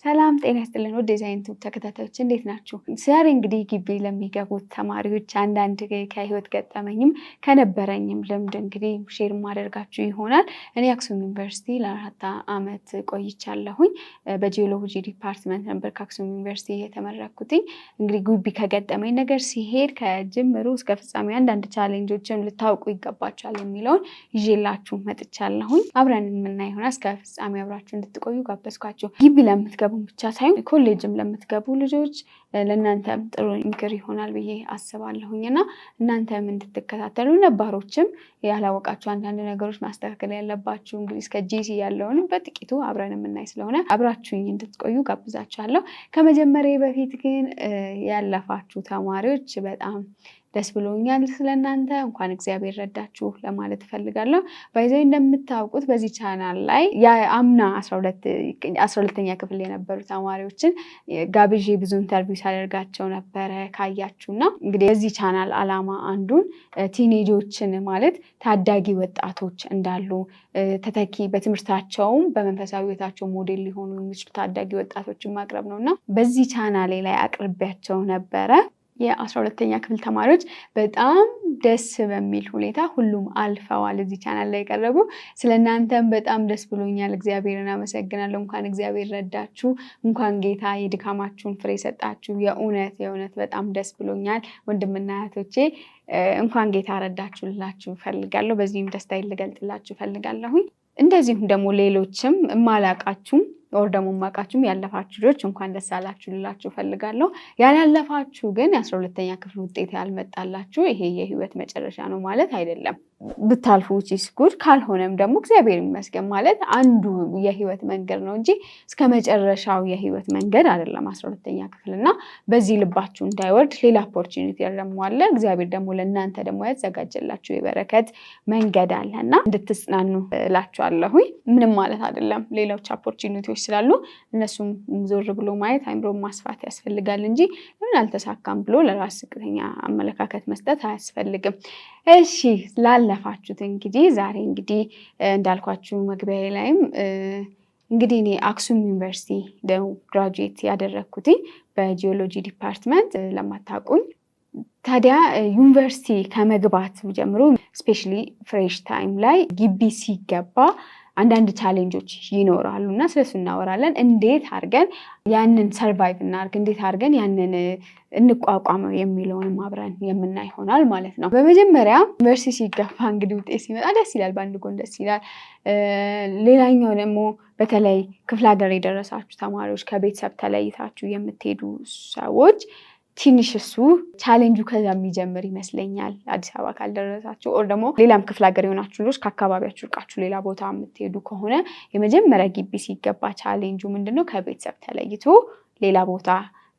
ሰላም ጤና ይስጥልን ውድ የዛይንቱ ተከታታዮች እንዴት ናችሁ? ዛሬ እንግዲህ ግቢ ለሚገቡት ተማሪዎች አንዳንድ ከህይወት ገጠመኝም ከነበረኝም ልምድ እንግዲህ ሼር ማደርጋችሁ ይሆናል። እኔ አክሱም ዩኒቨርሲቲ ለ4 ዓመት ቆይቻለሁኝ። በጂኦሎጂ ዲፓርትመንት ነበር ከአክሱም ዩኒቨርሲቲ የተመረኩትኝ። እንግዲህ ግቢ ከገጠመኝ ነገር ሲሄድ ከጅምሩ እስከ ፍጻሜ አንዳንድ ቻሌንጆችን ልታውቁ ይገባችኋል የሚለውን ይዤላችሁ መጥቻለሁኝ። አብረን የምናይ ይሆናል። እስከ ፍጻሜ አብራችሁ እንድትቆዩ ጋበዝኳችሁ። ግቢ ለምትገቡ ብቻ ሳይሆን ኮሌጅም ለምትገቡ ልጆች ለእናንተም ጥሩ ምክር ይሆናል ብዬ አስባለሁኝና እናንተም እንድትከታተሉ ነባሮችም ያላወቃችሁ አንዳንድ ነገሮች ማስተካከል ያለባችሁ እንግዲህ እስከ ጂሲ ያለውን በጥቂቱ አብረን የምናይ ስለሆነ አብራችሁኝ እንድትቆዩ ጋብዛችኋለሁ። ከመጀመሪያ በፊት ግን ያለፋችሁ ተማሪዎች በጣም ደስ ብሎኛል ስለናንተ እንኳን እግዚአብሔር ረዳችሁ ለማለት ፈልጋለሁ። ባይዘይ እንደምታውቁት በዚህ ቻናል ላይ የአምና 12ኛ ክፍል የነበሩ ተማሪዎችን ጋብዤ ብዙ ኢንተርቪው ሳደርጋቸው ነበረ ካያችሁና እንግዲህ የዚህ ቻናል አላማ አንዱን ቲኔጆችን ማለት ታዳጊ ወጣቶች እንዳሉ ተተኪ በትምህርታቸውም በመንፈሳዊ ህይወታቸው ሞዴል ሊሆኑ የሚችሉ ታዳጊ ወጣቶችን ማቅረብ ነውና በዚህ ቻናሌ ላይ አቅርቤያቸው ነበረ። የ12ኛ ክፍል ተማሪዎች በጣም ደስ በሚል ሁኔታ ሁሉም አልፈዋል። እዚህ ቻናል ላይ ቀረቡ። ስለናንተም በጣም ደስ ብሎኛል። እግዚአብሔርን አመሰግናለሁ። እንኳን እግዚአብሔር ረዳችሁ፣ እንኳን ጌታ የድካማችሁን ፍሬ ሰጣችሁ። የእውነት በጣም ደስ ብሎኛል ወንድምና እህቶቼ። እንኳን ጌታ ረዳችሁላችሁ ፈልጋለሁ። በዚህም ደስታ ልገልጥላችሁ ፈልጋለሁኝ። እንደዚሁም ደግሞ ሌሎችም ማላቃችሁም ወር ደግሞ ማቃችሁም ያለፋችሁ ልጆች እንኳን ደስ አላችሁ ልላችሁ ፈልጋለሁ። ያላለፋችሁ ግን የ12ኛ ክፍል ውጤት ያልመጣላችሁ ይሄ የህይወት መጨረሻ ነው ማለት አይደለም። ብታልፉ ቺስ ጉድ፣ ካልሆነም ደግሞ እግዚአብሔር ይመስገን ማለት አንዱ የህይወት መንገድ ነው እንጂ እስከ መጨረሻው የህይወት መንገድ አይደለም 12ኛ ክፍልና በዚህ ልባችሁ እንዳይወርድ ሌላ ኦፖርቹኒቲ ደግሞ አለ። እግዚአብሔር ደግሞ ለእናንተ ደግሞ ያዘጋጀላችሁ የበረከት መንገድ አለና እንድትጽናኑ እላችኋለሁኝ። ምንም ማለት አይደለም ሌሎች ኦፖርቹኒቲዎች ስላሉ እነሱም ዞር ብሎ ማየት አይምሮ ማስፋት ያስፈልጋል እንጂ ምን አልተሳካም ብሎ ለራስ ዝቅተኛ አመለካከት መስጠት አያስፈልግም። እሺ ላለፋችሁት እንግዲህ ዛሬ እንግዲህ እንዳልኳችሁ መግቢያ ላይም እንግዲህ እኔ አክሱም ዩኒቨርሲቲ ግራጁዌት ያደረኩትኝ በጂኦሎጂ ዲፓርትመንት ለማታውቁኝ። ታዲያ ዩኒቨርሲቲ ከመግባት ጀምሮ ስፔሻሊ ፍሬሽ ታይም ላይ ግቢ ሲገባ አንዳንድ ቻሌንጆች ይኖራሉ እና ስለሱ እናወራለን። እንዴት አድርገን ያንን ሰርቫይቭ እናድርግ፣ እንዴት አድርገን ያንን እንቋቋመው የሚለውን አብረን የምናይ ይሆናል ማለት ነው። በመጀመሪያ ዩኒቨርሲቲ ሲገባ እንግዲህ ውጤት ሲመጣ ደስ ይላል፣ በአንድ ጎን ደስ ይላል። ሌላኛው ደግሞ በተለይ ክፍለ ሀገር የደረሳችሁ ተማሪዎች ከቤተሰብ ተለይታችሁ የምትሄዱ ሰዎች ትንሽ እሱ ቻሌንጁ ከዛ የሚጀምር ይመስለኛል። አዲስ አበባ ካልደረሳችሁ ኦር ደግሞ ሌላም ክፍለ ሀገር የሆናችሁ ልጆች ከአካባቢያችሁ ርቃችሁ ሌላ ቦታ የምትሄዱ ከሆነ የመጀመሪያ ግቢ ሲገባ ቻሌንጁ ምንድነው? ከቤተሰብ ተለይቶ ሌላ ቦታ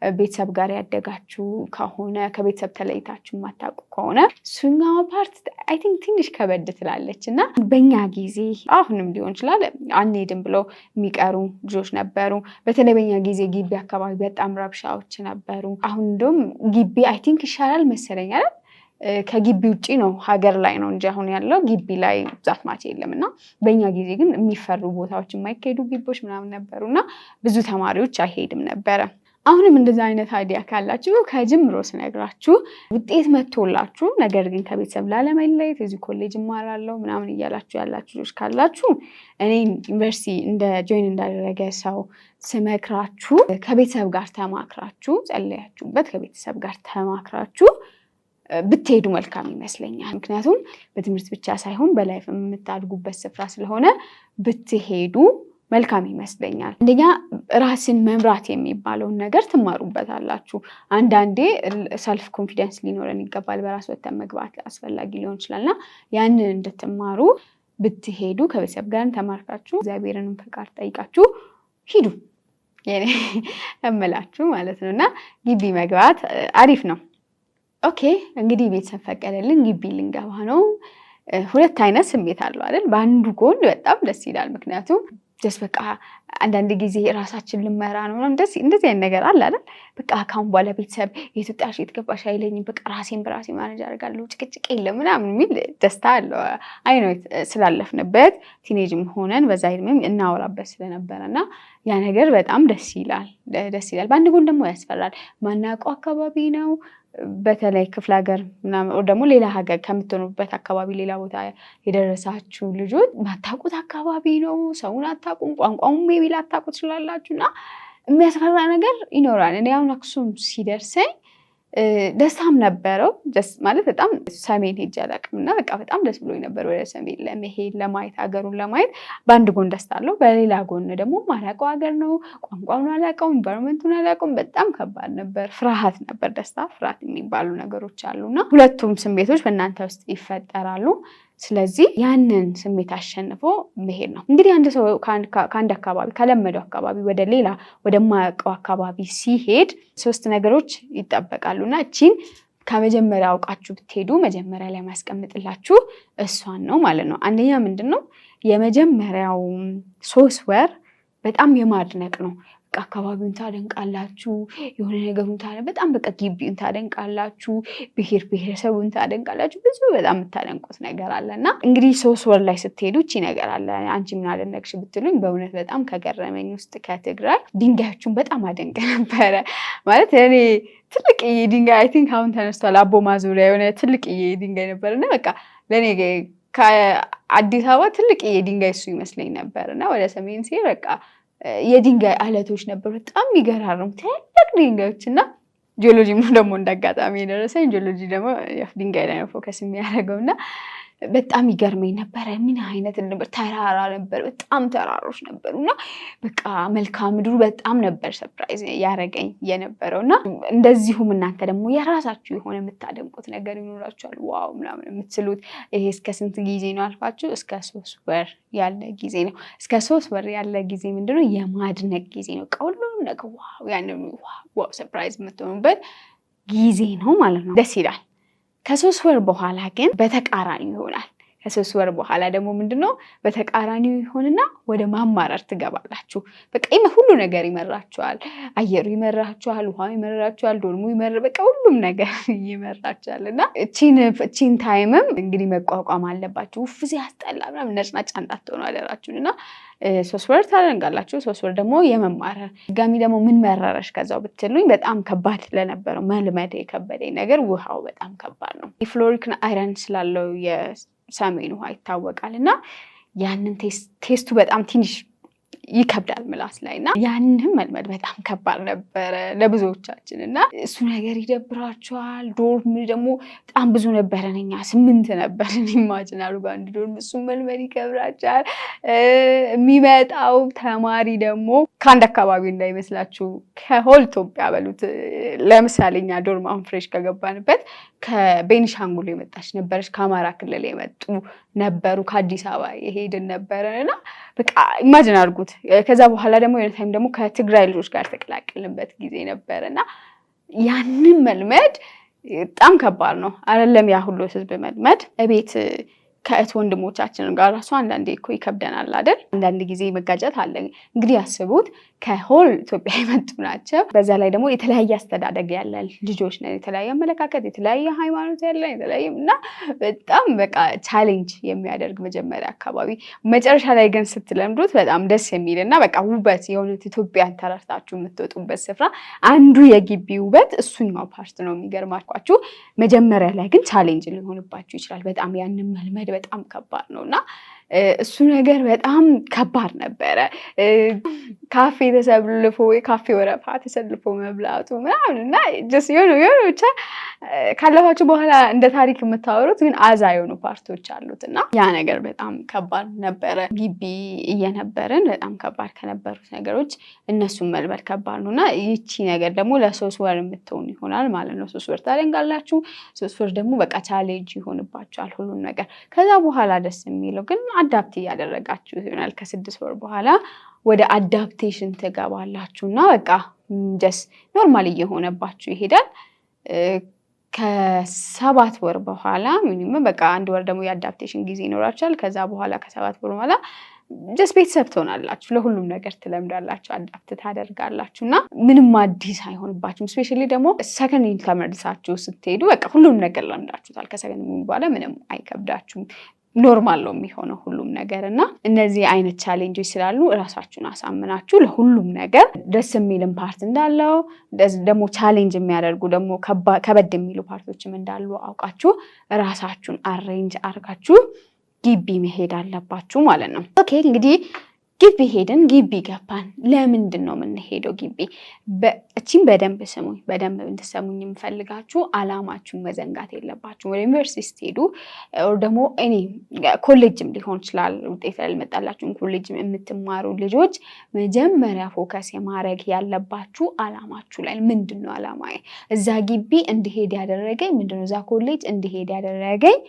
ቤተሰብ ጋር ያደጋችሁ ከሆነ ከቤተሰብ ተለይታችሁ የማታውቁ ከሆነ እሱኛው ፓርት አይ ቲንክ ትንሽ ከበድ ትላለች እና በእኛ ጊዜ አሁንም ሊሆን ይችላል አንሄድም ብለው የሚቀሩ ልጆች ነበሩ። በተለይ በእኛ ጊዜ ግቢ አካባቢ በጣም ረብሻዎች ነበሩ። አሁን እንደውም ግቢ አይ ቲንክ ይሻላል መሰለኝ አይደል? ከግቢ ውጭ ነው ሀገር ላይ ነው እንጂ አሁን ያለው ግቢ ላይ ብዛት ማች የለም እና በእኛ ጊዜ ግን የሚፈሩ ቦታዎች የማይካሄዱ ግቢዎች ምናምን ነበሩ እና ብዙ ተማሪዎች አይሄድም ነበረ። አሁንም እንደዛ አይነት አይዲያ ካላችሁ ከጅምሮ ስነግራችሁ ውጤት መጥቶላችሁ ነገር ግን ከቤተሰብ ላለመለየት እዚህ ኮሌጅ እማራለሁ ምናምን እያላችሁ ያላችሁ ልጆች ካላችሁ እኔ ዩኒቨርሲቲ እንደ ጆይን እንዳደረገ ሰው ስመክራችሁ ከቤተሰብ ጋር ተማክራችሁ ጸለያችሁበት ከቤተሰብ ጋር ተማክራችሁ ብትሄዱ መልካም ይመስለኛል። ምክንያቱም በትምህርት ብቻ ሳይሆን በላይፍ የምታድጉበት ስፍራ ስለሆነ ብትሄዱ መልካም ይመስለኛል። አንደኛ ራስን መምራት የሚባለውን ነገር ትማሩበታላችሁ። አንዳንዴ ሰልፍ ኮንፊደንስ ሊኖረን ይገባል። በራስ ወተን መግባት አስፈላጊ ሊሆን ይችላልና ያንን እንድትማሩ ብትሄዱ ከቤተሰብ ጋር ተማርካችሁ እግዚአብሔርንም ፈቃድ ጠይቃችሁ ሂዱ እምላችሁ ማለት ነው እና ግቢ መግባት አሪፍ ነው። ኦኬ እንግዲህ ቤተሰብ ፈቀደልን ግቢ ልንገባ ነው። ሁለት አይነት ስሜት አለው አይደል? በአንዱ ጎን በጣም ደስ ይላል። ምክንያቱም ጀስ በቃ አንዳንድ ጊዜ ራሳችን ልመራ ነው እንደዚህ አይነት ነገር አለ አይደል? በቃ ካሁን በኋላ ቤተሰብ የኢትዮጵያ ሽት ገባሽ አይለኝም፣ በቃ ራሴን በራሴ ማኔጅ አደርጋለሁ፣ ጭቅጭቅ የለም ምናምን የሚል ደስታ አለው። አይ ነው ስላለፍንበት ቲኔጅም ሆነን በዛ እድሜም እናወራበት ስለነበረና ያ ነገር በጣም ደስ ይላል። በአንድ ጎን ደግሞ ያስፈራል። ማናውቀው አካባቢ ነው። በተለይ ክፍለ ሀገር ምናምን ደግሞ ሌላ ሀገር ከምትኖሩበት አካባቢ ሌላ ቦታ የደረሳችሁ ልጆች ማታውቁት አካባቢ ነው። ሰውን አታውቁም፣ ቋንቋውን ሜቢ ላታውቁ ትችላላችሁ እና የሚያስፈራ ነገር ይኖራል። እኔ አሁን አክሱም ሲደርሰኝ ደስታም ነበረው። ማለት በጣም ሰሜን ሄጄ አላውቅም እና በቃ በጣም ደስ ብሎኝ ነበር ወደ ሰሜን ለመሄድ ለማየት ሀገሩን ለማየት። በአንድ ጎን ደስታ አለው፣ በሌላ ጎን ደግሞ ማላውቀው ሀገር ነው። ቋንቋውን አላውቀውም፣ ኢንቫይሮንመንቱን አላውቀውም። በጣም ከባድ ነበር። ፍርሃት ነበር፣ ደስታ፣ ፍርሃት የሚባሉ ነገሮች አሉና ሁለቱም ስሜቶች በእናንተ ውስጥ ይፈጠራሉ። ስለዚህ ያንን ስሜት አሸንፎ መሄድ ነው። እንግዲህ አንድ ሰው ከአንድ አካባቢ ከለመደው አካባቢ ወደ ሌላ ወደማያውቀው አካባቢ ሲሄድ 3 ነገሮች ይጠበቃሉና እቺን ከመጀመሪያ አውቃችሁ ብትሄዱ መጀመሪያ ላይ ማስቀምጥላችሁ እሷን ነው ማለት ነው። አንደኛ ምንድነው የመጀመሪያው 3 ወር በጣም የማድነቅ ነው። በቃ አካባቢውን ታደንቃላችሁ፣ የሆነ ነገሩን በጣም በቃ ግቢውን ታደንቃላችሁ፣ ብሔረሰቡን ታደንቃላችሁ። ብዙ በጣም የምታደንቁት ነገር አለና እንግዲህ 3 ወር ላይ ስትሄዱ እቺ ነገር አለ። አንቺ ምን አደነቅሽ ብትሉኝ በእውነት በጣም ከገረመኝ ውስጥ ከትግራይ ድንጋዮቹን በጣም አደንቅ ነበረ። ማለት እኔ ትልቅዬ ድንጋይ አይ ቲንክ አሁን ተነስቷል፣ አቦ ማዞሪያ የሆነ ትልቅዬ ድንጋይ ነበርና በቃ ለእኔ ከአዲስ አበባ ትልቅዬ ድንጋይ እሱ ይመስለኝ ነበርና ወደ ሰሜን ሲሄድ በቃ የድንጋይ አለቶች ነበሩ፣ በጣም የሚገራርሙ ትልቅ ድንጋዮች እና ጂኦሎጂ ደግሞ እንዳጋጣሚ የደረሰኝ ጂኦሎጂ ደግሞ ድንጋይ ላይ ነው ፎከስ የሚያደርገው እና በጣም ይገርመኝ ነበረ። ምን አይነት ነበር? ተራራ ነበር፣ በጣም ተራሮች ነበሩ እና በቃ መልክዓ ምድሩ በጣም ነበር ሰርፕራይዝ ያደረገኝ የነበረው እና እንደዚሁም እናንተ ደግሞ የራሳችሁ የሆነ የምታደንቁት ነገር ይኖራችኋል። ዋው ምናምን የምትስሉት ይሄ እስከ ስንት ጊዜ ነው አልፋችሁ? እስከ 3 ወር ያለ ጊዜ ነው። እስከ 3 ወር ያለ ጊዜ ምንድነው? የማድነቅ ጊዜ ነው። ሁሉም ነገር ዋው ያንን ዋው ሰርፕራይዝ የምትሆኑበት ጊዜ ነው ማለት ነው። ደስ ይላል። ከ3 ወር በኋላ ግን በተቃራኒው ይሆናል። ከ3 ወር በኋላ ደግሞ ምንድነው? በተቃራኒው ይሆንና ወደ ማማረር ትገባላችሁ። በቃ ሁሉ ነገር ይመራችኋል። አየሩ ይመራችኋል፣ ውሃው ይመራችኋል፣ ዶርሙ በቃ ሁሉም ነገር ይመራችኋል እና እቺን ታይምም እንግዲህ መቋቋም አለባችሁ። ውፍ ሲያስጠላ ምናምን ነጭናጫ እንዳትሆኑ አደራችሁን እና 3 ወር ታደንቃላችሁ። 3 ወር ደግሞ የመማረር ድጋሚ ደግሞ ምን መረረሽ ከዛው ብትሉኝ በጣም ከባድ ለነበረው መልመድ የከበደኝ ነገር ውሃው በጣም ከባድ ነው። የፍሎሪክ አይረን ስላለው የሰሜን ውሃ ይታወቃል እና ያንን ቴስቱ በጣም ትንሽ ይከብዳል ምላስ ላይ እና ያንን መልመድ በጣም ከባድ ነበረ ለብዙዎቻችን እና እሱ ነገር ይደብራችኋል። ዶርም ደግሞ በጣም ብዙ ነበረን፣ እኛ 8 ነበርን። ኢማጂን አድርጉ በአንድ ዶርም፣ እሱን መልመድ ይከብዳችኋል። የሚመጣው ተማሪ ደግሞ ከአንድ አካባቢ እንዳይመስላችሁ ከሆል ኢትዮጵያ በሉት። ለምሳሌ እኛ ዶርም አሁን ፍሬሽ ከገባንበት ከቤኒሻንጉል የመጣች ነበረች፣ ከአማራ ክልል የመጡ ነበሩ፣ ከአዲስ አበባ የሄድን ነበረን እና በቃ ኢማጂን አድርጉት። ከዛ በኋላ ደግሞ የሆነ ታይም ደግሞ ከትግራይ ልጆች ጋር ተቀላቀልንበት ጊዜ ነበር እና ያንን መልመድ በጣም ከባድ ነው። አይደለም ያ ሁሉ ህዝብ መልመድ እቤት ከእህት ወንድሞቻችን ጋር ራሱ አንዳንዴ እኮ ይከብደናል አይደል? አንዳንድ ጊዜ መጋጨት አለ። እንግዲህ ያስቡት ከሆል ኢትዮጵያ የመጡ ናቸው። በዛ ላይ ደግሞ የተለያየ አስተዳደግ ያለን ልጆች ነን፣ የተለያየ አመለካከት፣ የተለያየ ሃይማኖት ያለን የተለያየ እና በጣም በቃ ቻሌንጅ የሚያደርግ መጀመሪያ አካባቢ፣ መጨረሻ ላይ ግን ስትለምዱት በጣም ደስ የሚል እና በቃ ውበት የሆነት ኢትዮጵያን ተረድታችሁ የምትወጡበት ስፍራ አንዱ የግቢ ውበት እሱኛው ፓርት ነው። የሚገርማችሁ መጀመሪያ ላይ ግን ቻሌንጅ ሊሆንባችሁ ይችላል። በጣም ያንን መልመድ በጣም ከባድ ነው እና እሱ ነገር በጣም ከባድ ነበረ። ካፌ ተሰልፎ የካፌ ወረፋ ተሰልፎ መብላቱ ምናምን እና የሆነ ብቻ ካለፋችሁ በኋላ እንደ ታሪክ የምታወሩት ግን አዛ የሆኑ ፓርቶች አሉት እና ያ ነገር በጣም ከባድ ነበረ። ግቢ እየነበርን በጣም ከባድ ከነበሩት ነገሮች እነሱን መልመድ ከባድ ነው እና ይቺ ነገር ደግሞ ለ3 ወር የምትሆን ይሆናል ማለት ነው። 3 ወር ታደንቃላችሁ። 3 ወር ደግሞ በቃ ቻሌንጅ ይሆንባችኋል ሁሉም ነገር። ከዛ በኋላ ደስ የሚለው ግን አዳፕት እያደረጋችሁ ይሆናል። ከ6 ወር በኋላ ወደ አዳፕቴሽን ትገባላችሁ እና በቃ ጀስ ኖርማል እየሆነባችሁ ይሄዳል። ከ7 ወር በኋላ ሚኒመም በቃ 1 ወር ደግሞ የአዳፕቴሽን ጊዜ ይኖራችኋል። ከዛ በኋላ ከ7 ወር በኋላ ጀስት ቤተሰብ ትሆናላችሁ ለሁሉም ነገር ትለምዳላችሁ አዳፕት ታደርጋላችሁና ምንም አዲስ አይሆንባችሁም ስፔሻሊ ደግሞ ሰከንድ ኢን ተመልሳችሁ ስትሄዱ በቃ ሁሉም ነገር ለምዳችሁታል ከሰከንድ ኢን በኋላ ምንም አይከብዳችሁም ኖርማል ነው የሚሆነው ሁሉም ነገር እና እነዚህ አይነት ቻሌንጆች ስላሉ ራሳችሁን አሳምናችሁ ለሁሉም ነገር ደስ የሚልም ፓርት እንዳለው ደግሞ ቻሌንጅ የሚያደርጉ ደግሞ ከበድ የሚሉ ፓርቶችም እንዳሉ አውቃችሁ ራሳችሁን አሬንጅ አርጋችሁ ግቢ መሄድ አለባችሁ ማለት ነው ኦኬ እንግዲህ ግቢ ሄድን ግቢ ገባን ለምንድን ነው የምንሄደው ግቢ እቺን በደንብ ስሙኝ በደንብ እንድትሰሙኝ የምፈልጋችሁ አላማችሁን መዘንጋት የለባችሁ ወደ ዩኒቨርሲቲ ስትሄዱ or ደግሞ እኔ ኮሌጅም ሊሆን ይችላል ውጤት ያልመጣላችሁ ኮሌጅም የምትማሩ ልጆች መጀመሪያ ፎከስ የማድረግ ያለባችሁ አላማችሁ ላይ ምንድነው አላማዬ እዛ ግቢ እንድሄድ ያደረገኝ ምንድነው እዛ ኮሌጅ እንድሄድ ያደረገኝ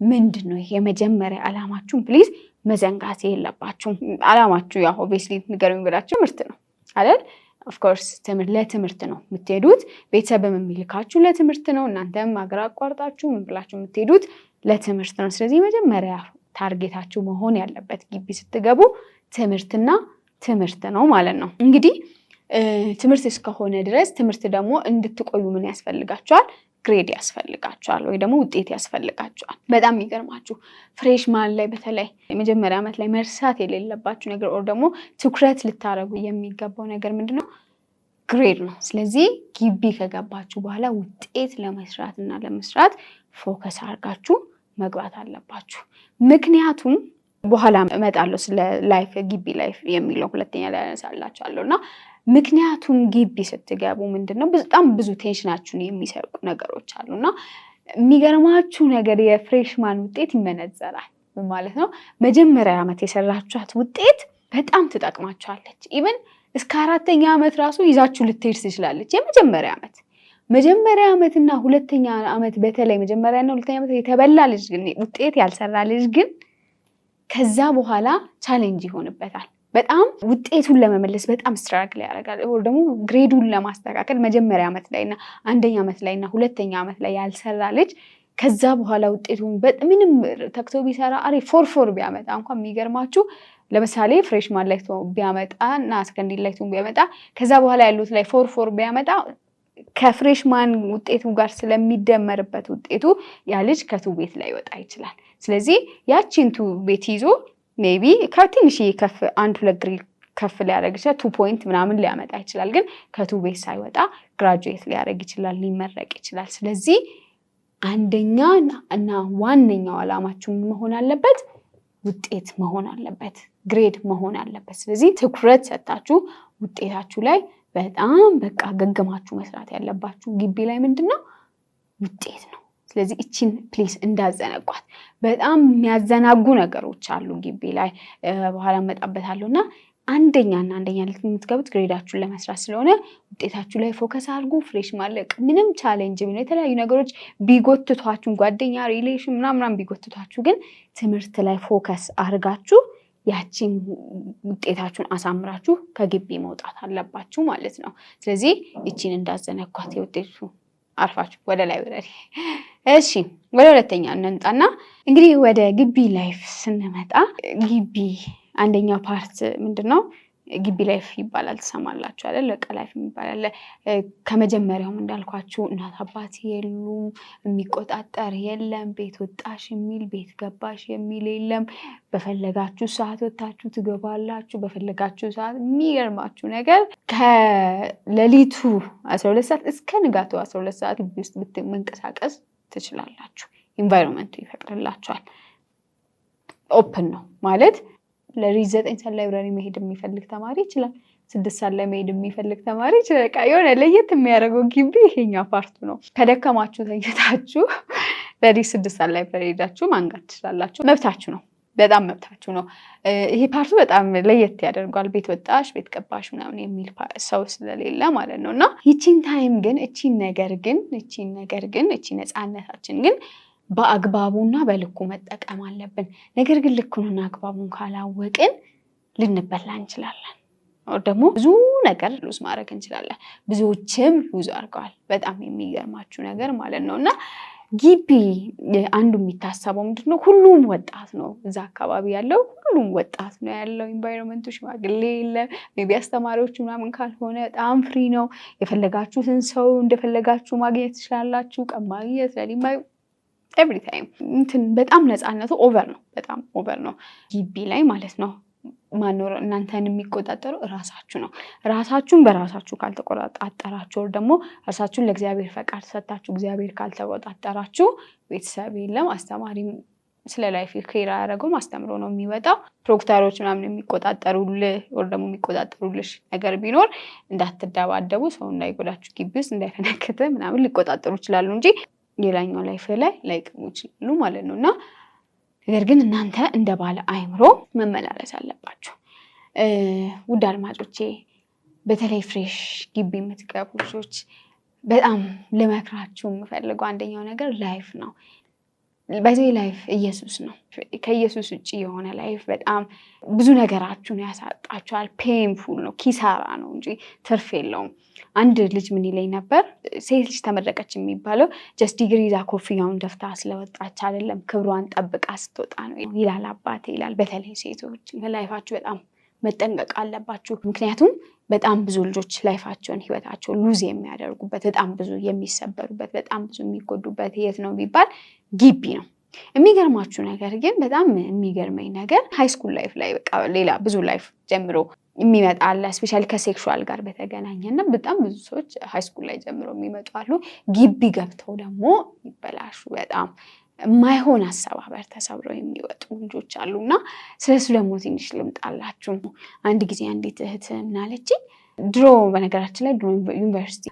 ምንድነው የመጀመሪያ አላማችሁን ፕሊዝ መዘንጋት የለባችሁም አላማችሁ ያው ኦብቪየስሊ ንገሩኝ ብላችሁ ትምህርት ነው አይደል ኦፍ ኮርስ ለትምህርት ነው የምትሄዱት ቤተሰብም የሚልካችሁ ለትምህርት ነው እናንተም አገር አቋርጣችሁ ምን ብላችሁ የምትሄዱት ለትምህርት ነው ስለዚህ መጀመሪያ ታርጌታችሁ መሆን ያለበት ግቢ ስትገቡ ትምህርትና ትምህርት ነው ማለት ነው እንግዲህ ትምህርት እስከሆነ ድረስ ትምህርት ደግሞ እንድትቆዩ ምን ያስፈልጋችኋል ግሬድ ያስፈልጋችኋል ወይ ደግሞ ውጤት ያስፈልጋችኋል በጣም ይገርማችሁ ፍሬሽማን ላይ በተለይ የመጀመሪያ ዓመት ላይ መርሳት የሌለባችሁ ነገር or ደግሞ ትኩረት ልታረጉ የሚገባው ነገር ምንድነው ግሬድ ነው ስለዚህ ግቢ ከገባችሁ በኋላ ውጤት ለመስራት ፎከስ አድርጋችሁ መግባት አለባችሁ ምክንያቱም በኋላ እመጣለሁ ስለ ላይፍ ግቢ ላይፍ የሚለው ሁለተኛ ላይ ያነሳላችኋለሁና ምክንያቱም ግቢ ስትገቡ ምንድነው በጣም ብዙ ቴንሽናችሁን የሚሰርቁ ነገሮች አሉና የሚገርማችሁ ነገር የፍሬሽማን ውጤት ይመነዘራል ማለት ነው መጀመሪያ ዓመት የሰራችኋት ውጤት በጣም ትጠቅማችኋለች ኢቭን እስከ አራተኛ ዓመት ራሱ ይዛችሁ ልትሄድ ትችላለች መጀመሪያ ዓመትና ሁለተኛ ዓመት በተለይ መጀመሪያና ሁለተኛ ዓመት የተበላ ልጅ ግን ውጤት ያልሰራ ልጅ ግን ከዛ በኋላ ቻሌንጅ ይሆንበታል በጣም ውጤቱን ለመመለስ በጣም ስትራግል ያደርጋል ወይ ደግሞ ግሬዱን ለማስተካከል መጀመሪያ ዓመት ላይና አንደኛ ዓመት ላይና ሁለተኛ ዓመት ላይ ያልሰራ ልጅ ከዛ በኋላ ውጤቱን ምንም ተክቶ ቢሰራ አሪፍ ፎር ቢያመጣ እንኳን የሚገርማችሁ ለምሳሌ ፍሬሽማን ላይ ቢያመጣና ሰከንድ ላይ ቢያመጣ ከዛ በኋላ ያሉት ላይ ፎር ቢያመጣ ከፍሬሽማን ውጤቱ ጋር ስለሚደመርበት ውጤቱ ያ ልጅ ከቱ ቤት ላይ ወጣ ይችላል ስለዚህ ያቺን ቱ ቤት ይዞ ሜቢ ከትንሽ ከፍ 1-2 ግሬድ ከፍ ሊያደርግ ይችላል 2 ፖይንት ምናምን ሊያመጣ ይችላል ግን ከቱ ቤት ሳይወጣ ግራጁዌት ሊያደርግ ይችላል ሊመረቅ ይችላል ስለዚህ አንደኛ እና ዋነኛው አላማችሁ መሆን አለበት ውጤት መሆን አለበት ግሬድ መሆን አለበት ስለዚህ ትኩረት ሰጣችሁ ውጤታችሁ ላይ በጣም በቃ ገገማችሁ መስራት ያለባችሁ ግቢ ላይ ምንድነው ውጤት ነው ስለዚህ እቺን ፕሊስ እንዳዘነጓት በጣም የሚያዘናጉ ነገሮች አሉ ግቢ ላይ በኋላ መጣበታለሁና አንደኛ ለምትገቡት ግሬዳችሁን ለመስራት ስለሆነ ውጤታችሁ ላይ ፎከስ አድርጉ ፍሬሽማን ላይ ምንም ቻሌንጅ ቢኖር የተለያዩ ነገሮች ቢጎትቷችሁ ጓደኛ ሪሌሽን ምናምን ቢጎትቷችሁ ግን ትምህርት ላይ ፎከስ አድርጋችሁ ያቺን ውጤታችሁን አሳምራችሁ ከግቢ መውጣት አለባችሁ ማለት ነው ስለዚህ እቺን እንዳዘነጓት የውጤቱ አርፋችሁ ወደ ላይብረሪ እሺ ወደ ሁለተኛ እንምጣና እንግዲህ ወደ ግቢ ላይፍ ስንመጣ ግቢ አንደኛው ፓርት ምንድነው ግቢ ላይፍ ይባላል ተሰማላችሁ አይደል ለቃ ላይፍ ይባላል ከመጀመሪያው እንዳልኳችሁ እናት አባት የሉም የሚቆጣጠር የለም ቤት ወጣሽ የሚል ቤት ገባሽ የሚል የለም በፈለጋችሁ ሰዓት ወጣችሁ ትገባላችሁ በፈለጋችሁ ሰዓት የሚገርማችሁ ነገር ከሌሊቱ 12 ሰዓት እስከ ንጋቱ 12 ሰዓት ግቢ ውስጥ ብትመንቀሳቀስ ትችላላችሁ ኢንቫይሮንመንቱ ይፈቅድላችኋል ኦፕን ነው ማለት ለሪዝ 9 ሰዓት ላይብራሪ መሄድ የሚፈልግ ተማሪ ይችላል 6 ሰዓት ላይ መሄድ የሚፈልግ ተማሪ ይችላል በቃ የሆነ ለየት የሚያደርገው ግቢ ይሄኛው ፓርቱ ነው ከደከማችሁ ተኝታችሁ ለሪዝ 6 ሰዓት ላይብራሪ ሄዳችሁ ማንጋት ትችላላችሁ መብታችሁ ነው በጣም መብታችሁ ነው ይሄ ፓርቱ በጣም ለየት ያደርጋል ቤት ወጣሽ ቤት ገባሽ ምናምን የሚል ሰው ስለሌለ ማለት ነውና እቺን ታይም ግን እቺ ነገር ግን እቺ ነፃነታችን ግን በአግባቡና በልኩ መጠቀም አለብን ነገር ግን ልኩንና አግባቡን ካላወቅን ልንበላ እንችላለን ደግሞ ብዙ ነገር ሉዝ ማድረግ እንችላለን ብዙዎችም ሉዝ አድርገዋል በጣም የሚገርማችሁ ነገር ማለት ነውና ግቢ አንዱ የሚታሰበው ምንድነው ሁሉም ወጣት ነው እዛ አካባቢ ያለው ሁሉም ወጣት ነው ያለው ኢንቫይሮንመንቱ ሽማግሌ የለም ሜቢ አስተማሪዎች ምናምን ካልሆነ በጣም ፍሪ ነው የፈለጋችሁትን ሰው እንደፈለጋችሁ ማግኘት ትችላላችሁ ቀን ማግኘት ለሊማ ኤቭሪ ታይም እንትን በጣም ነፃነቱ ኦቨር ነው በጣም ኦቨር ነው ግቢ ላይ ማለት ነው ማኖር እናንተን የሚቆጣጠሩ ራሳችሁ ነው ራሳችሁን በራሳችሁ ካልተቆጣጣራችሁ ደግሞ ራሳችሁን ለእግዚአብሔር ፈቃድ ሰጣችሁ እግዚአብሔር ካልተቆጣጠራችሁ ቤተሰብ የለም አስተማሪም ስለ ላይፍ ኬር ያደረገው ማስተምሮ ነው የሚወጣው ፕሮክተሮች ምናምን የሚቆጣጠሩልህ ወር ደግሞ የሚቆጣጠሩልሽ ነገር ቢኖር እንዳትደባደቡ ሰው እንዳይጎዳችሁ ግቢ ውስጥ እንዳይፈነከተ ምናምን ሊቆጣጠሩ ይችላሉ እንጂ ሌላኛው ላይፍ ላይ ላይቀሙ ይችላሉ ማለት ነውና ነገር ግን እናንተ እንደ ባለ አይምሮ መመላለስ አለባችሁ ውድ አድማጮቼ በተለይ ፍሬሽ ግቢ የምትገቡ ልጆች በጣም ልመክራችሁ የምፈልገው አንደኛው ነገር ላይፍ ነው በዚህ ላይፍ ኢየሱስ ነው ከኢየሱስ ውጪ የሆነ ላይፍ በጣም ብዙ ነገራችሁን ያሳጣችኋል ፔንፉል ነው ኪሳራ ነው እንጂ ትርፍ የለውም አንድ ልጅ ምን ይለኝ ነበር ሴት ልጅ ተመረቀች የሚባለው ጀስት ዲግሪ ይዛ ኮፍያውን ደፍታ ስለወጣች አይደለም ክብሯን ጠብቃ ስትወጣ ነው ይላል አባቴ ይላል በተለይ ሴቶች ላይፋችሁ በጣም መጠንቀቅ አለባችሁ ምክንያቱም በጣም ብዙ ልጆች ላይፋቸውን ህይወታቸውን ሉዝ የሚያደርጉበት በጣም ብዙ የሚሰበሩበት በጣም ብዙ የሚጎዱበት የት ነው ቢባል ግቢ ነው የሚገርማችሁ ነገር ግን በጣም የሚገርመኝ ነገር ሃይስኩል ላይፍ ላይ በቃ ሌላ ብዙ ላይፍ ጀምሮ የሚመጣ አለ ስፔሻሊ ከሴክሹዋል ጋር በተገናኘና በጣም ብዙ ሰዎች ሃይስኩል ላይ ጀምሮ የሚመጡ አሉ ግቢ ገብተው ደግሞ ይበላሹ በጣም ማይሆን አሰባበር ተሰብረው የሚወጡ ልጆች አሉና ስለሱ ደግሞ ትንሽ ልምጣላችሁ አንድ ጊዜ አንዲት እህት ምናለችኝ ድሮ በነገራችን ላይ ድሮ ዩኒቨርሲቲ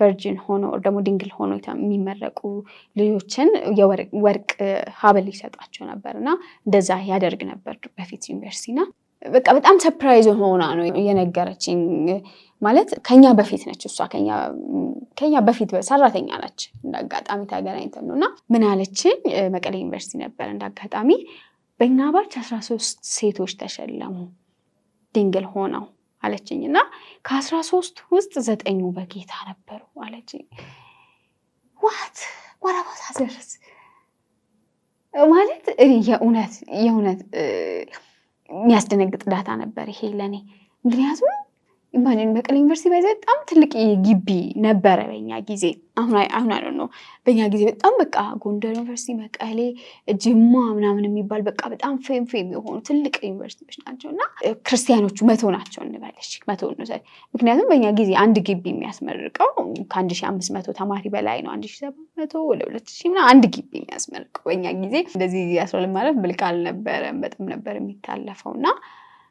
ቨርጂን ሆኖ ደግሞ ድንግል ሆኖ የሚመረቁ ልጆችን የወርቅ ሀብል ይሰጣቸው ነበርና እንደዛ ያደርግ ነበር በፊት ዩኒቨርሲቲና በቃ በጣም ሰርፕራይዝ ሆና ነው የነገረችኝ ማለት ከኛ በፊት ነች እሷ ከኛ በፊት ሰራተኛ ነች እንዳጋጣሚ ታገናኝተን ነውና ምን አለችኝ መቀሌ ዩኒቨርሲቲ ነበር እንዳጋጣሚ በእኛ ባች 13 ሴቶች ተሸለሙ ድንግል ሆነው አለችኝና ከ13 ውስጥ 9 በጌታ ነበሩ አለችኝ what about others ማለት የእውነት የሚያስደነግጥ ዳታ ነበር ይሄ ለኔ ምክንያቱም ኢማጂን መቀሌ ዩኒቨርሲቲ በጣም ትልቅ ግቢ ነበረ በእኛ ጊዜ አሁን ነው በእኛ ጊዜ በጣም በቃ ጎንደር ዩኒቨርሲቲ መቀሌ ጅማ ምናምን የሚባል በቃ በጣም ፌም የሆኑ ትልቅ ዩኒቨርሲቲዎች ናቸውና ክርስቲያኖቹ 100 ናቸው እንበለሽ 100 ነው ምክንያቱም በእኛ ጊዜ አንድ ግቢ የሚያስመርቀው ከ1500 ተማሪ በላይ ነው 1700 ወደ 2000 ምናምን አንድ ግቢ የሚያስመርቀው በእኛ ጊዜ እንደዚህ ያስወል ማለት ብልቃል ነበር በጣም ነበር የሚታለፈውና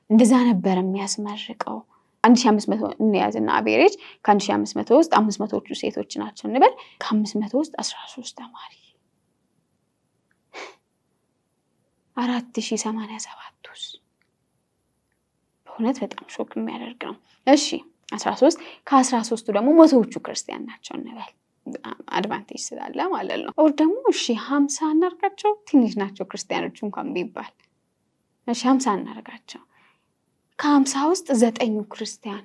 እንደዛ ነበር የሚያስመርቀው 1500 እንያዝና አቬሬጅ ከ1500 ውስጥ 500ዎቹ ሴቶች ናቸው እንበል ከ500 ውስጥ 13 ተማሪ 4087 ውስጥ በእውነት በጣም ሾክ የሚያደርግ ነው እሺ 13 ከ13ቱ ደግሞ መቶዎቹ ክርስቲያን ናቸው እንበል አድቫንቴጅ ስላለ ማለት ነው ኦር ደግሞ እሺ 50 እናርጋቸው ትንሽ ናቸው ክርስቲያኖች እንኳን ቢባል እሺ 50 እናርጋቸው ከ50 ውስጥ 9 ክርስቲያን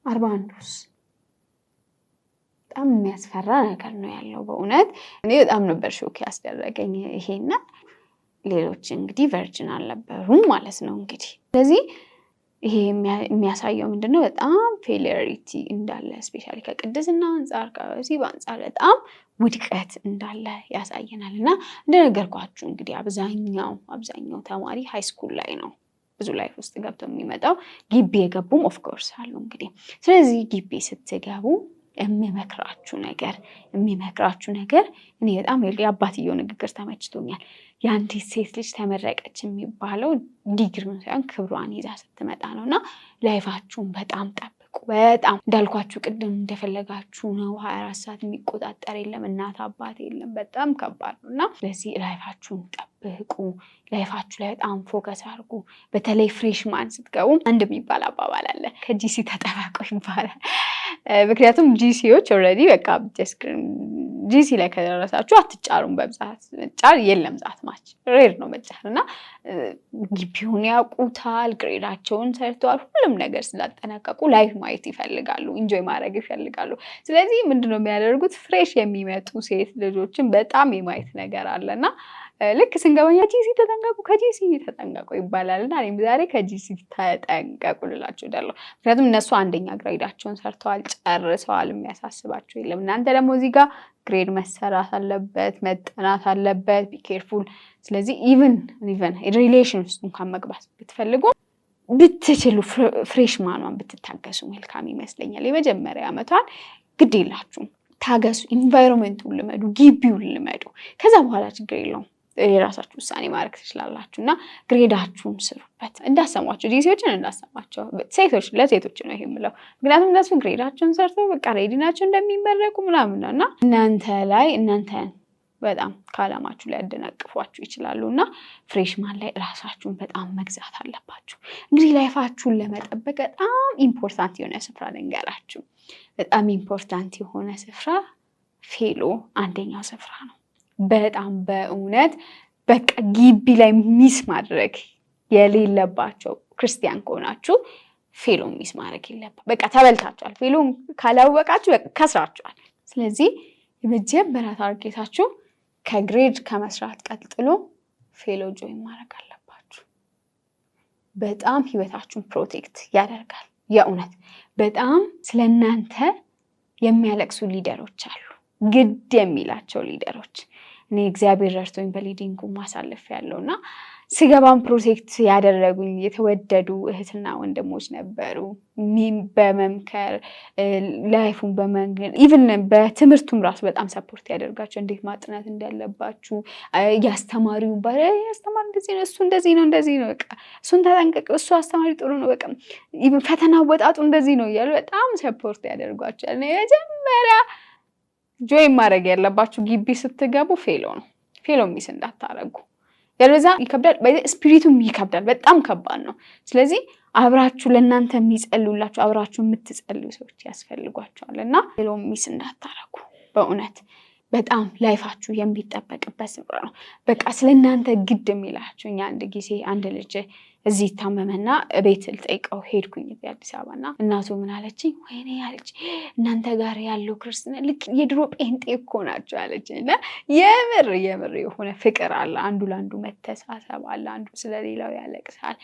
41 በጣም የሚያስፈራ ነገር ነው ያለው በእውነት እኔ በጣም ነበር ሾክ ያስደረገኝ ይሄና ሌሎች እንግዲህ ቨርጂን አልነበሩም ማለት ነው እንግዲህ ስለዚህ ይሄ የሚያሳየው ምንድነው በጣም ፌሊሪቲ እንዳለ ስፔሻሊ ከቅድስና አንፃር ከዚህ በአንፃር በጣም ውድቀት እንዳለ ያሳየናልና እንደነገርኳችሁ እንግዲህ አብዛኛው ተማሪ ሃይስኩል ላይ ነው ብዙ ላይፍ ውስጥ ገብተው የሚመጣው ግቢ የገቡም ኦፍ ኮርስ አሉ እንግዲህ ስለዚህ ግቢ ስትገቡ የሚመክራችሁ ነገር እኔ በጣም የአባትየው ንግግር ተመችቶኛል የአንዲት ሴት ልጅ ተመረቀች የሚባለው ዲግሪውን ሳይሆን ክብሯን ይዛ ስትመጣ ነውና ላይፋችሁን በጣም ጠብቁ በጣም እንዳልኳችሁ ቅድም እንደፈለጋችሁ ነው 24 ሰዓት የሚቆጣጠር የለም እናት አባት የለም በጣም ከባድ ነውና ስለዚህ ላይፋችሁን ጠብቁ ላይፋችሁ ላይ በጣም ፎከስ አድርጉ በተለይ ፍሬሽማን ስትገቡ አንድ የሚባል አባባል አለ ከጂሲ ተጠባቆ ይባላል ምክንያቱም ጂሲዎች ኦልሬዲ በቃ ጂሲ ላይ ከደረሳችሁ አትጫሩም። በብዛት ጫር የለም ዛት ማች ሬር ነው መጫር እና ግቢውን ያውቁታል፣ ግሬዳቸውን ሰርተዋል፣ ሁሉም ነገር ስላጠናቀቁ ላይፍ ማየት ይፈልጋሉ፣ ኢንጆይ ማድረግ ይፈልጋሉ። ስለዚህ ምንድነው የሚያደርጉት? ፍሬሽ የሚመጡ ሴት ልጆችን በጣም የማየት ነገር አለና ልክ ስንገባኛ ጂሲ ተጠንቀቁ፣ ከጂሲ ተጠንቀቁ ይባላልና እኔም ዛሬ ከጂሲ ተጠንቀቁ ልላችሁ እወዳለሁ። ምክንያቱም እነሱ አንደኛ ግሬዳቸውን ሰርተዋል፣ ጨርሰዋል፣ የሚያሳስባቸው የለም። እናንተ ደግሞ እዚህ ጋር ግሬድ መሰራት አለበት፣ መጠናት አለበት። ቢ ኬርፉል። ስለዚህ ኢቭን ሪሌሽን ውስጥ እንኳን መግባት ብትፈልጉ ብትችሉ ፍሬሽማኗን ብትታገሱ መልካም ይመስለኛል። የመጀመሪያ ዓመቷን ግድ የላችሁም፣ ታገሱ። ኢንቫይሮንመንቱን ልመዱ፣ ግቢውን ልመዱ። ከዛ በኋላ ችግር የለውም፣ የራሳችሁ ውሳኔ ማድረግ ትችላላችሁ እና ግሬዳችሁን ስሩበት። እንዳሰሟቸው ጂሲዎችን እንዳሰሟቸው ሴቶች ለሴቶች ነው ይሄ የምለው። ምክንያቱም እነሱ ግሬዳቸውን ሰርተው በቃ ሬዲ ናቸው እንደሚመረቁ ምናምን ነው እና እናንተን በጣም ከዓላማችሁ ላይ ያደናቅፏችሁ ይችላሉ እና ፍሬሽማን ላይ ራሳችሁን በጣም መግዛት አለባችሁ። እንግዲህ ላይፋችሁን ለመጠበቅ በጣም ኢምፖርታንት የሆነ ስፍራ ልንገራችሁ። በጣም ኢምፖርታንት የሆነ ስፍራ ፌሎ አንደኛው ስፍራ ነው። በጣም በእውነት በቃ ግቢ ላይ ሚስ ማድረግ የሌለባቸው ክርስቲያን ከሆናችሁ ፌሎ ሚስ ማድረግ የለባችሁ። በቃ ተበልታችኋል። ፌሎ ካላወቃችሁ በቃ ከስራችኋል። ስለዚህ የመጀመሪያ ታርጌታችሁ ከግሬድ ከመስራት ቀጥሎ ፌሎ ጆይን ማድረግ አለባችሁ። በጣም ህይወታችሁን ፕሮቴክት ያደርጋል። የእውነት በጣም ስለእናንተ የሚያለቅሱ ሊደሮች አሉ፣ ግድ የሚላቸው ሊደሮች። እኔ እግዚአብሔር ረድቶኝ በሊዲንጉ ማሳለፍ ያለውና ስገባም ፕሮቴክት ያደረጉኝ የተወደዱ እህትና ወንድሞች ነበሩ። በመምከር ላይፉን በመንገድ ኢቭን በትምህርቱም ራሱ በጣም ሰፖርት ያደርጋቸው፣ እንዴት ማጥናት እንዳለባችሁ ያስተማሪው ያስተማሪ እንደዚህ ነው፣ እሱ እንደዚህ ነው፣ በቃ እሱን ተጠንቀቅ፣ እሱ አስተማሪ ጥሩ ነው፣ በቃ ኢቭን ፈተና ወጣጡ እንደዚህ ነው እያሉ በጣም ሰፖርት ያደርጓቸዋል። የመጀመሪያ ጆይን ማድረግ ያለባችሁ ግቢ ስትገቡ ፌሎ ነው። ፌሎ ሚስ እንዳታረጉ። ያለዛ ይከብዳል፣ ስፒሪቱም ይከብዳል፣ በጣም ከባድ ነው። ስለዚህ አብራችሁ ለእናንተ የሚጸልዩላችሁ አብራችሁ የምትጸልዩ ሰዎች ያስፈልጓቸዋል እና ፌሎ ሚስ እንዳታረጉ። በእውነት በጣም ላይፋችሁ የሚጠበቅበት ስፍራ ነው። በቃ ስለእናንተ ግድ የሚላችሁ። እኛ አንድ ጊዜ አንድ ልጅ እዚህ ታመመና ቤት ልጠይቀው ሄድኩኝ እዚህ አዲስ አበባና እናቱ ምን አለችኝ? ወይኔ አለች እናንተ ጋር ያለው ክርስትና ልክ የድሮ ጴንጤ እኮ ናቸው አለችኝ። እና የምር የሆነ ፍቅር አለ፣ አንዱ ለአንዱ መተሳሰብ አለ፣ አንዱ ስለሌላው ያለቅሳል።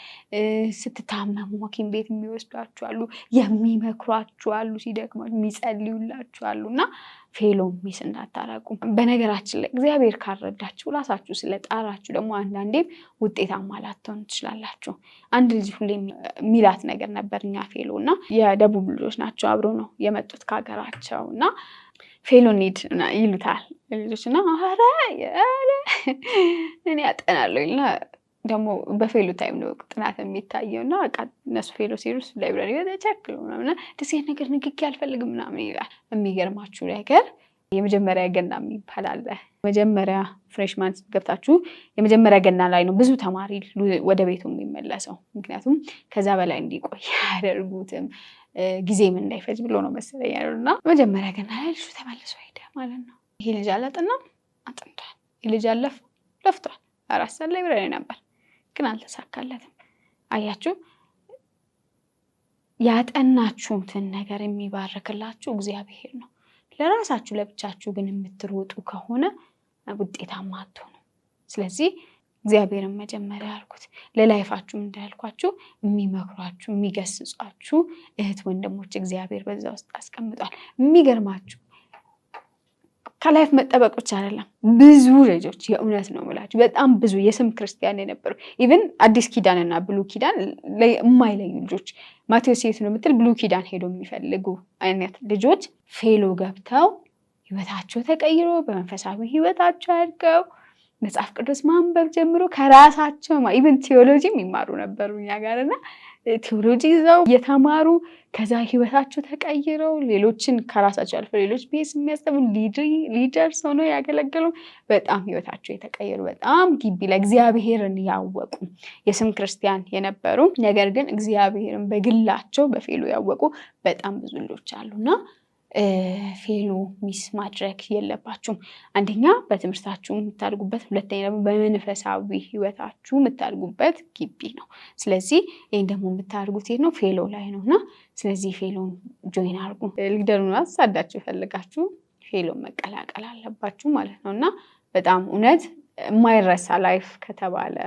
ስትታመሙ ሐኪም ቤት የሚወስዷችሁ አሉ፣ የሚመክሯችሁ አሉ፣ ሲደክማችሁ የሚጸልዩላችሁ አሉ እና ፌሎ ሚስ እንዳታረጉ። በነገራችን ላይ እግዚአብሔር ካረዳችሁ ራሳችሁ ስለጣራችሁ ደግሞ አንዳንዴም ውጤታማ ላትሆኑ ትችላላችሁ። አንድ ልጅ ሁሌ ሚላት ነገር ነበር። እኛ ፌሎ እና የደቡብ ልጆች ናቸው፣ አብረው ነው የመጡት ከሀገራቸው እና ፌሎ ኒድ ይሉታል ልጆች እና ኧረ እኔ ያጠናለሁ እና ደግሞ በፌሎ ታይም ነው ጥናት የሚታየው እና በቃ እነሱ ፌሎ ሲሩስ ላይብራሪ በተቸክሉ ምናምን ደስ ይሄን ነገር ንግግር አልፈልግም ምናምን ይላል። የሚገርማችሁ ነገር የመጀመሪያ ገና የሚባል አለ። መጀመሪያ ፍሬሽማን ገብታችሁ የመጀመሪያ ገና ላይ ነው ብዙ ተማሪ ወደ ቤቱ የሚመለሰው። ምክንያቱም ከዛ በላይ እንዲቆይ ያደርጉትም ጊዜም እንዳይፈጅ ብሎ ነው መሰለኝ ያሉና መጀመሪያ ገና ላይ ልጁ ተመልሶ ሄደ ማለት ነው። ይሄ ልጅ አላጠናም፣ አጥንቷል። ይሄ ልጅ ለፍቷል። 4 ሰዓት ላይብራሪ ነበር ግን አልተሳካለትም። አያችሁ፣ ያጠናችሁትን ነገር የሚባርክላችሁ እግዚአብሔር ነው። ለራሳችሁ ለብቻችሁ ግን የምትሮጡ ከሆነ ውጤታማ አትሆኑ። ስለዚህ እግዚአብሔርን መጀመሪያ ያልኩት ለላይፋችሁም እንዳልኳችሁ የሚመክሯችሁ የሚገስጿችሁ እህት ወንድሞች እግዚአብሔር በዛ ውስጥ አስቀምጧል። የሚገርማችሁ ከላይፍ መጠበቅ ብቻ አይደለም፣ ብዙ ልጆች የእውነት ነው የምላችሁ በጣም ብዙ የስም ክርስቲያን የነበሩ ኢቭን አዲስ ኪዳንና ብሉ ኪዳን የማይለዩ ልጆች ማቴዎስ ሴት ነው የምትል ብሉ ኪዳን ሄዶ የሚፈልጉ አይነት ልጆች ፌሎ ገብተው ህይወታቸው ተቀይሮ በመንፈሳዊ ህይወታቸው አድገው መጽሐፍ ቅዱስ ማንበብ ጀምሮ ከራሳቸው ኢቭን ቴዎሎጂ የሚማሩ ነበሩ እኛ ጋርና ቴዎሎጂ ይዘው የተማሩ ከዛ ህይወታቸው ተቀይረው ሌሎችን ከራሳቸው አልፎ ሌሎች ቤስ የሚያስተምሩ ሊደርስ ሆነው ያገለገሉ በጣም ህይወታቸው የተቀየሩ በጣም ግቢ ለእግዚአብሔርን ያወቁ የስም ክርስቲያን የነበሩ ነገር ግን እግዚአብሔርን በግላቸው በፌሎ ያወቁ በጣም ብዙ ልጆች አሉና ፌሎ ሚስ ማድረግ የለባችሁም። አንደኛ በትምህርታችሁ የምታድጉበት፣ ሁለተኛ ደግሞ በመንፈሳዊ ህይወታችሁ የምታድጉበት ግቢ ነው። ስለዚህ ይህን ደግሞ የምታድጉት ነው ፌሎ ላይ ነው እና ስለዚህ ፌሎን ጆይን አድርጉ። ሊደሩን አሳዳችሁ የፈልጋችሁ ፌሎን መቀላቀል አለባችሁ ማለት ነው እና በጣም እውነት የማይረሳ ላይፍ ከተባለ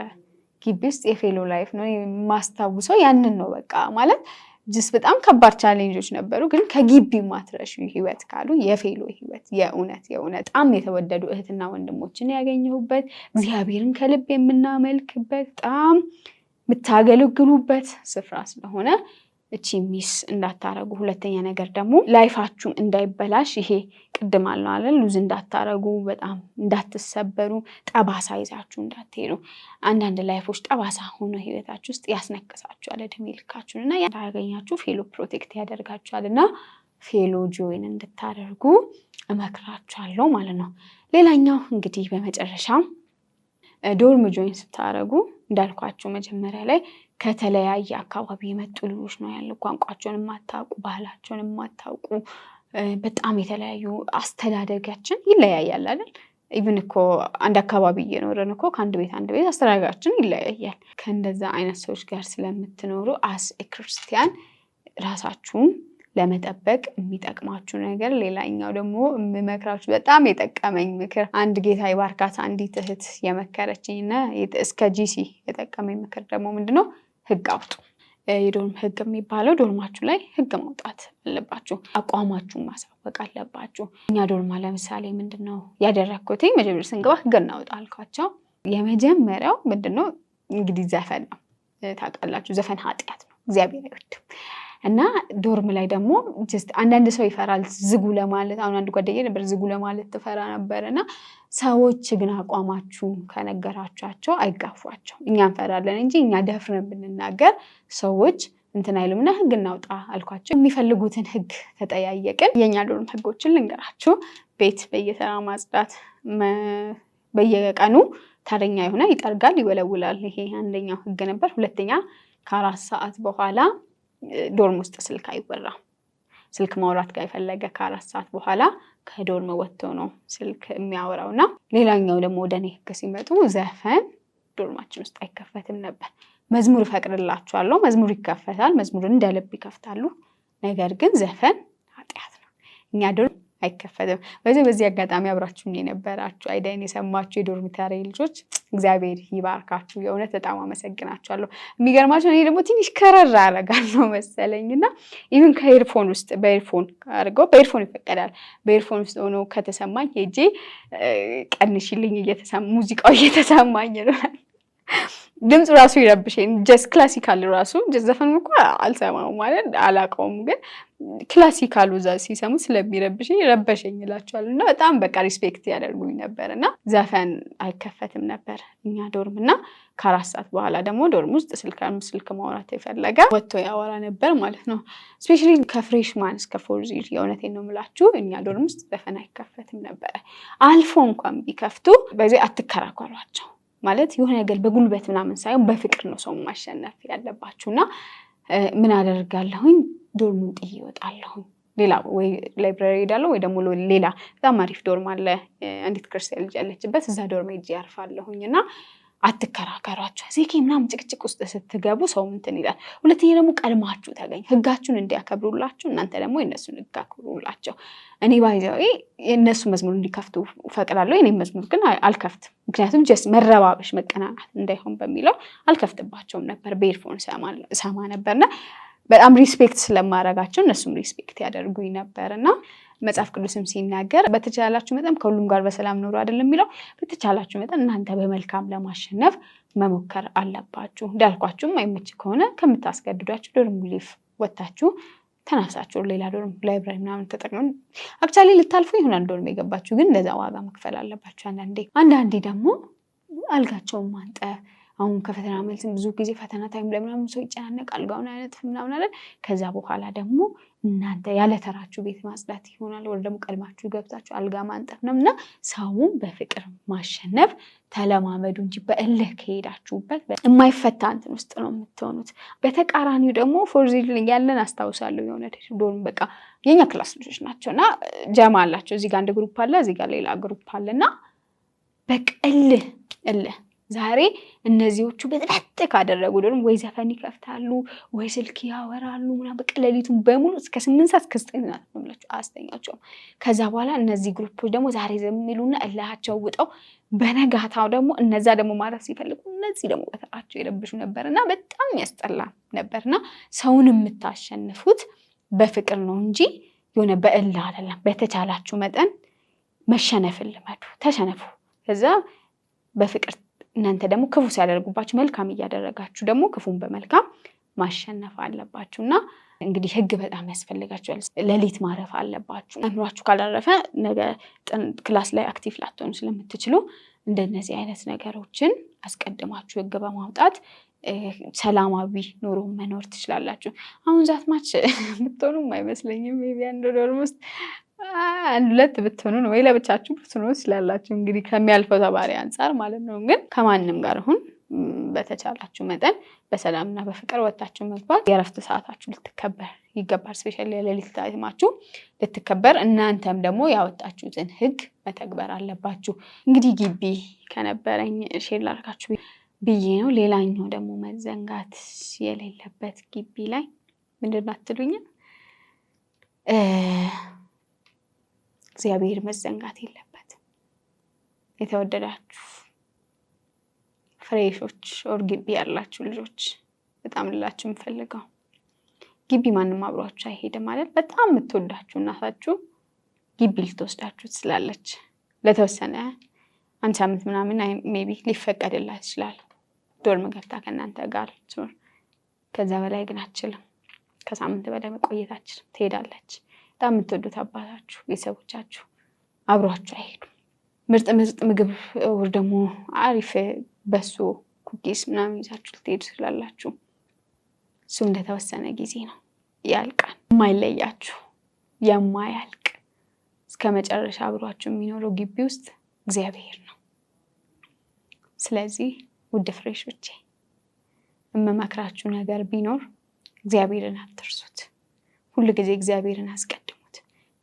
ግቢ ውስጥ የፌሎ ላይፍ ነው የማስታውሰው። ያንን ነው በቃ ማለት ጅስ በጣም ከባድ ቻሌንጆች ነበሩ፣ ግን ከግቢ ማትረሹ ህይወት ካሉ የፌሎ ህይወት የእውነት በጣም የተወደዱ እህትና ወንድሞችን ያገኘሁበት፣ እግዚአብሔርን ከልብ የምናመልክበት፣ በጣም የምታገለግሉበት ስፍራ ስለሆነ እቺ ሚስ እንዳታረጉ። ሁለተኛ ነገር ደግሞ ላይፋችሁ እንዳይበላሽ ይሄ ቅድም አለው አይደል ሉዝ እንዳታረጉ፣ በጣም እንዳትሰበሩ፣ ጠባሳ ይዛችሁ እንዳትሄዱ። አንዳንድ ላይፎች ጠባሳ ሆኖ ህይወታችሁ ውስጥ ያስነቅሳችኋል እድሜ ልካችሁን እና ያገኛችሁ ፌሎ ፕሮቴክት ያደርጋችኋል እና ፌሎ ጆይን እንድታደርጉ እመክራችኋለሁ ማለት ነው። ሌላኛው እንግዲህ በመጨረሻ ዶርም ጆይን ስታደርጉ እንዳልኳችሁ መጀመሪያ ላይ ከተለያየ አካባቢ የመጡ ልጆች ነው ያለው። ቋንቋቸውን የማታውቁ፣ ባህላቸውን የማታውቁ፣ በጣም የተለያዩ አስተዳደጋችን ይለያያል አይደል? ኢቭን እኮ አንድ አካባቢ እየኖረን እኮ ከአንድ ቤት አንድ ቤት አስተዳደጋችን ይለያያል። ከእንደዛ አይነት ሰዎች ጋር ስለምትኖሩ አስ ክርስቲያን ራሳችሁን ለመጠበቅ የሚጠቅማችሁ ነገር ሌላኛው ደግሞ የምመክራችሁ በጣም የጠቀመኝ ምክር አንድ ጌታ ይባርካት አንዲት እህት የመከረችኝና እስከ ጂሲ የጠቀመኝ ምክር ደግሞ ምንድነው? ህግ አውጡ። የዶርም ህግ የሚባለው ዶርማችሁ ላይ ህግ ማውጣት አለባችሁ። አቋማችሁን ማሳወቅ አለባችሁ። እኛ ዶርማ ለምሳሌ ምንድነው ያደረግኩት? መጀመሪያ ስንገባ ህግ እናውጣ አልኳቸው። የመጀመሪያው ምንድነው እንግዲህ ዘፈን ነው። ታውቃላችሁ ዘፈን ኃጢአት ነው፣ እግዚአብሔር አይወድም። እና ዶርም ላይ ደግሞ አንዳንድ ሰው ይፈራል ዝጉ ለማለት። አሁን አንድ ጓደኛዬ ነበር ዝጉ ለማለት ትፈራ ነበር። እና ሰዎች ግን አቋማችሁ ከነገራችኋቸው አይጋፏቸው። እኛ እንፈራለን እንጂ እኛ ደፍረን ብንናገር ሰዎች እንትን አይሉምና ህግ እናውጣ አልኳቸው። የሚፈልጉትን ህግ ተጠያየቅን። የኛ ዶርም ህጎችን ልንገራችሁ። ቤት በየተራ ማጽዳት፣ በየቀኑ ተረኛ የሆነ ይጠርጋል፣ ይወለውላል። ይሄ አንደኛው ህግ ነበር። ሁለተኛ ከ4 ሰዓት በኋላ ዶርም ውስጥ ስልክ አይወራም። ስልክ ማውራት ጋር የፈለገ ከ4 ሰዓት በኋላ ከዶርም ወጥቶ ነው ስልክ የሚያወራውና ሌላኛው ደግሞ ወደ እኔ ህግ ሲመጡ ዘፈን ዶርማችን ውስጥ አይከፈትም ነበር። መዝሙር እፈቅድላችኋለሁ፣ መዝሙር ይከፈታል፣ መዝሙር እንደ ልብ ይከፍታሉ። ነገር ግን ዘፈን ኃጢአት ነው። እኛ ዶርም አይከፈትም። በዚህ አጋጣሚ አብራችሁን የነበራችሁ አይዳይን የሰማችሁ የዶርሚታሪ ልጆች እግዚአብሔር ይባርካችሁ። የእውነት በጣም አመሰግናችኋለሁ። የሚገርማችሁ እኔ ደግሞ ትንሽ ከረር አደርጋለሁ መሰለኝና ኢቭን ከኤርፎን ውስጥ በኤርፎን አድርገው በኤርፎን ይፈቀዳል። በኤርፎን ውስጥ ሆኖ ከተሰማኝ ሄጄ ቀንሽልኝ ሙዚቃው እየተሰማኝ ነው። ድምፁ ራሱ ይረብሽኝ። ጀስት ክላሲካል ራሱ ዘፈን እኮ አልሰማውም ማለት አላውቀውም፣ ግን ክላሲካሉ እዛ ሲሰሙ ስለሚረብሽኝ ረበሸኝ እላቸዋለሁ። እና በጣም በቃ ሪስፔክት ያደርጉኝ ነበር እና ዘፈን አይከፈትም ነበር እኛ ዶርም። እና ከ4 ሰዓት በኋላ ደግሞ ዶርም ውስጥ ስልክ ማውራት የፈለገ ወጥቶ ያወራ ነበር ማለት ነው። ስፔሻሊ ከፍሬሽማን እስከ ፎርዚር የእውነቴን ነው የምላችሁ እኛ ዶርም ውስጥ ዘፈን አይከፈትም ነበረ። አልፎ እንኳን ቢከፍቱ በዚህ አትከራከሯቸው ማለት የሆነ ነገር በጉልበት ምናምን ሳይሆን በፍቅር ነው ሰው ማሸነፍ ያለባችሁና ምን አደርጋለሁኝ ዶርሙን ጥዬ እወጣለሁኝ። ሌላ ወይ ላይብራሪ ሄዳለሁ ወይ ደግሞ ሌላ በጣም አሪፍ ዶርም አለ አንዲት ክርስቲያን ልጅ ያለችበት እዛ ዶርም ሄጄ ያርፋለሁኝና አትከራከሯቸው። እዚህ ምናምን ጭቅጭቅ ውስጥ ስትገቡ ሰው እንትን ይላል። ሁለተኛ ደግሞ ቀድማችሁ ተገኝ። ህጋችሁን እንዲያከብሩላችሁ እናንተ ደግሞ የነሱን ህግ አክብሩላቸው። እኔ ባይዘው የነሱ መዝሙር እንዲከፍቱ ፈቅዳለሁ። የኔ መዝሙር ግን አልከፍትም። ምክንያቱም ጀስት መረባበሽ መቀናናት እንዳይሆን በሚለው አልከፍትባቸውም ነበር። በኤርፎን ሰማ ነበርና በጣም ሪስፔክት ስለማረጋቸው እነሱም ሪስፔክት ያደርጉኝ ነበርና መጽሐፍ ቅዱስም ሲናገር በተቻላችሁ መጠን ከሁሉም ጋር በሰላም ኖሩ አይደለም የሚለው። በተቻላችሁ መጠን እናንተ በመልካም ለማሸነፍ መሞከር አለባችሁ። እንዳልኳችሁም አይመች ከሆነ ከምታስገድዷችሁ ዶርም ሊፍ ወጣችሁ ተናሳችሁ ሌላ ዶርም ላይብራሪ ምናምን ተጠቅመን አክቹአሊ ልታልፉ ይሆናል ዶርም የገባችሁ፣ ግን እንደዛ ዋጋ መክፈል አለባችሁ። አንዳንዴ ደግሞ አልጋቸውን ማንጠፍ። አሁን ከፈተና መልስ ብዙ ጊዜ ፈተና ታይም ለምናምን ሰው ይጨናነቃል ጋውን አይነት ምናምን አይደል ከዛ በኋላ ደግሞ እናንተ ያለ ተራችሁ ቤት ማጽዳት ይሆናል ወር ደግሞ ቀድማችሁ ገብታችሁ አልጋ ማንጠፍ ነውና ሰውን በፍቅር ማሸነፍ ተለማመዱ እንጂ በእልህ ከሄዳችሁበት የማይፈታ እንትን ውስጥ ነው የምትሆኑት በተቃራኒው ደግሞ ፎርዚል ያለን አስተዋውሳለሁ የሆነ ዶርም በቃ የኛ ክላስ ልጆች ናቸውና ጀማ አላቸው እዚህ ጋር አንድ ግሩፕ አለ እዚህ ጋር ሌላ ግሩፕ አለና በቀልህ ዛሬ እነዚህዎቹ በጥራት ካደረጉ ደግሞ ወይ ዘፈን ይከፍታሉ ወይ ስልክ ያወራሉ ምናምን በቀለሊቱን በሙሉ እስከ 8 ሰዓት እስከ 9 ሰዓት ነው ማለት አስተኛቸው ከዛ በኋላ እነዚህ ግሩፖች ደግሞ ዛሬ ዘምሚሉና እላሃቸው ውጠው በነጋታው ደግሞ እነዛ ደግሞ ማረፍ ሲፈልጉ እነዚህ ደግሞ በተራቸው ይረብሹ ነበርና በጣም ያስጠላ ነበርና ሰውን የምታሸንፉት በፍቅር ነው እንጂ የሆነ በእልህ አይደለም በተቻላችሁ መጠን መሸነፍን ልመዱ ተሸነፉ ከዛ በፍቅር እናንተ ደግሞ ክፉ ሲያደርጉባችሁ መልካም እያደረጋችሁ ደግሞ ክፉን በመልካም ማሸነፍ አለባችሁና እንግዲህ ህግ በጣም ያስፈልጋችኋል ለሊት ማረፍ አለባችሁ አምሯችሁ ካላረፈ ነገ ክላስ ላይ አክቲቭ ላትሆኑ ስለምትችሉ እንደነዚህ አይነት ነገሮችን አስቀድማችሁ ህግ በማውጣት ሰላማዊ ኑሮ መኖር ትችላላችሁ አሁን ዛትማች ብትሆኑም አይመስለኝም ሜቢ አንድ ዶርም ውስጥ አንድ ሁለት ብትሆኑ ነው ወይ ለብቻችሁ ብትሆኑ ስላላችሁ እንግዲህ ከሚያልፈው ተባሪ አንፃር ማለት ነው ግን ከማንንም ጋር ሁን በተቻላችሁ መጠን በሰላምና በፍቅር ወጣችሁ መግባት የረፍት ሰዓታችሁ ልትከበር ይገባል ስፔሻሊ ለሊት ታይማችሁ ልትከበር እናንተም ደግሞ ያወጣችሁትን ህግ መተግበር አለባችሁ እንግዲህ ግቢ ከነበረኝ ሼር ላርጋችሁ ብዬ ነው ሌላኛው ደግሞ መዘንጋት የሌለበት ግቢ ላይ ምንድነው አትሉኝ እግዚአብሔር መዘንጋት የለበትም የተወደዳችሁ ፍሬሾች ኦር ግቢ ያላችሁ ልጆች በጣም ልላችሁ የምፈልገው ግቢ ማንንም አብሯችሁ አይሄድም ማለት በጣም የምትወዳችሁ እናታችሁ ግቢ ልትወስዳችሁ ትችላለች ለተወሰነ አንድ ሳምንት ምናምን ሜቢ ሊፈቀድላት ይችላል ዶርም ገብታ ከእናንተ ጋር ትኖር ከዛ በላይ ግን አትችልም ከሳምንት በላይ መቆየት አትችልም ትሄዳለች በጣም የምትወዱት አባታችሁ ቤተሰቦቻችሁ አብሯችሁ አይሄዱም ምርጥ ምግብ ወር ደግሞ አሪፍ በሶ ኩኪስ ምናምን ይዛችሁ ልትሄዱ ትችላላችሁ እሱ እንደተወሰነ ጊዜ ነው ያልቃል የማይለያችሁ የማያልቅ እስከ መጨረሻ አብሯችሁ የሚኖረው ግቢ ውስጥ እግዚአብሔር ነው ስለዚህ ውድ ፍሬሾቼ የምመክራችሁ ነገር ቢኖር እግዚአብሔርን አትርሱት ሁሉ ጊዜ እግዚአብሔርን አስቀድሙት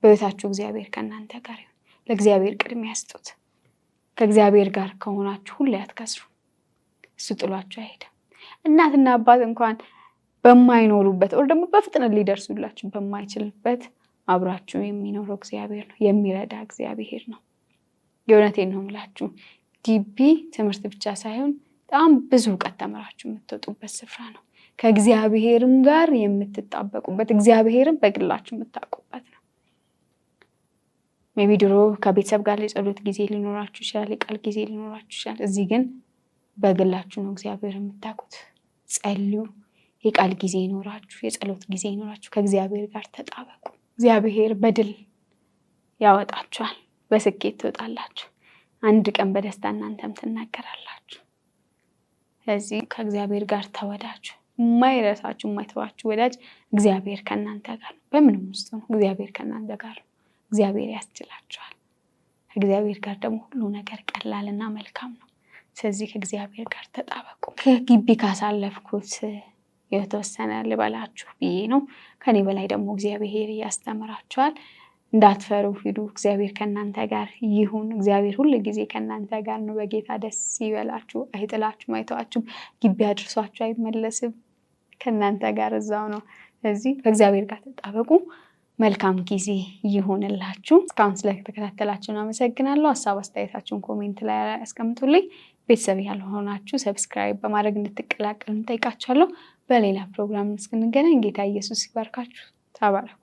በህይወታችሁ እግዚአብሔር ከእናንተ ጋር ይሁን ለእግዚአብሔር ቅድሚያ ስጡት ከእግዚአብሔር ጋር ከሆናችሁ ሁሉ አትከስሩ እሱ ጥሏችሁ አይሄድም እናትና አባት እንኳን በማይኖሩበት ወር ደግሞ በፍጥነት ሊደርሱላችሁ በማይችልበት አብራችሁ የሚኖረው እግዚአብሔር ነው የሚረዳ እግዚአብሔር ነው የእውነቴን ነው የምላችሁ ግቢ ትምህርት ብቻ ሳይሆን በጣም ብዙ ዕውቀት ተምራችሁ የምትወጡበት ስፍራ ነው ከእግዚአብሔርም ጋር የምትጣበቁበት እግዚአብሔርን በግላችሁ የምታውቁበት ነው ሜቢ ድሮ ከቤተሰብ ጋር የጸሎት ጊዜ ሊኖራችሁ ይችላል የቃል ጊዜ ሊኖራችሁ ይችላል እዚህ ግን በግላችሁ ነው እግዚአብሔርን የምታውቁት ጸልዩ የቃል ጊዜ ይኖራችሁ የጸሎት ጊዜ ይኖራችሁ ከእግዚአብሔር ጋር ተጣበቁ እግዚአብሔር በድል ያወጣችኋል በስኬት ትወጣላችሁ አንድ ቀን በደስታ እናንተም ትናገራላችሁ ስለዚህ ከእግዚአብሔር ጋር ተወዳጁ የማይረሳችሁ የማይተዋችሁ ወዳጅ እግዚአብሔር ከእናንተ ጋር ነው በምንም ውስጥ ነው እግዚአብሔር ከእናንተ ጋር ነው እግዚአብሔር ያስችላችኋል ከእግዚአብሔር ጋር ደግሞ ሁሉ ነገር ቀላልና መልካም ነው ስለዚህ ከእግዚአብሔር ጋር ተጣበቁ ከግቢ ካሳለፍኩት የተወሰነ ልበላችሁ ብዬ ነው ከኔ በላይ ደግሞ እግዚአብሔር ያስተምራችኋል እንዳትፈሩ ሂዱ እግዚአብሔር ከእናንተ ጋር ይሁን እግዚአብሔር ሁሉ ጊዜ ከእናንተ ጋር ነው በጌታ ደስ ይበላችሁ አይጥላችሁ አይተዋችሁ ግቢ አድርሷችሁ አይመለስም ከእናንተ ጋር እዛው ነው ስለዚህ ከእግዚአብሔር ጋር ተጣበቁ መልካም ጊዜ ይሁንላችሁ እስካሁን ስለተከታተላችሁን አመሰግናለሁ ሐሳብ አስተያየታችሁን ኮሜንት ላይ አስቀምጡልኝ ቤተሰብ ያልሆናችሁ ሰብስክራይብ በማድረግ እንድትቀላቀሉ እንጠይቃችኋለሁ በሌላ ፕሮግራም እስክንገናኝ ጌታ ኢየሱስ ይባርካችሁ ተባረኩ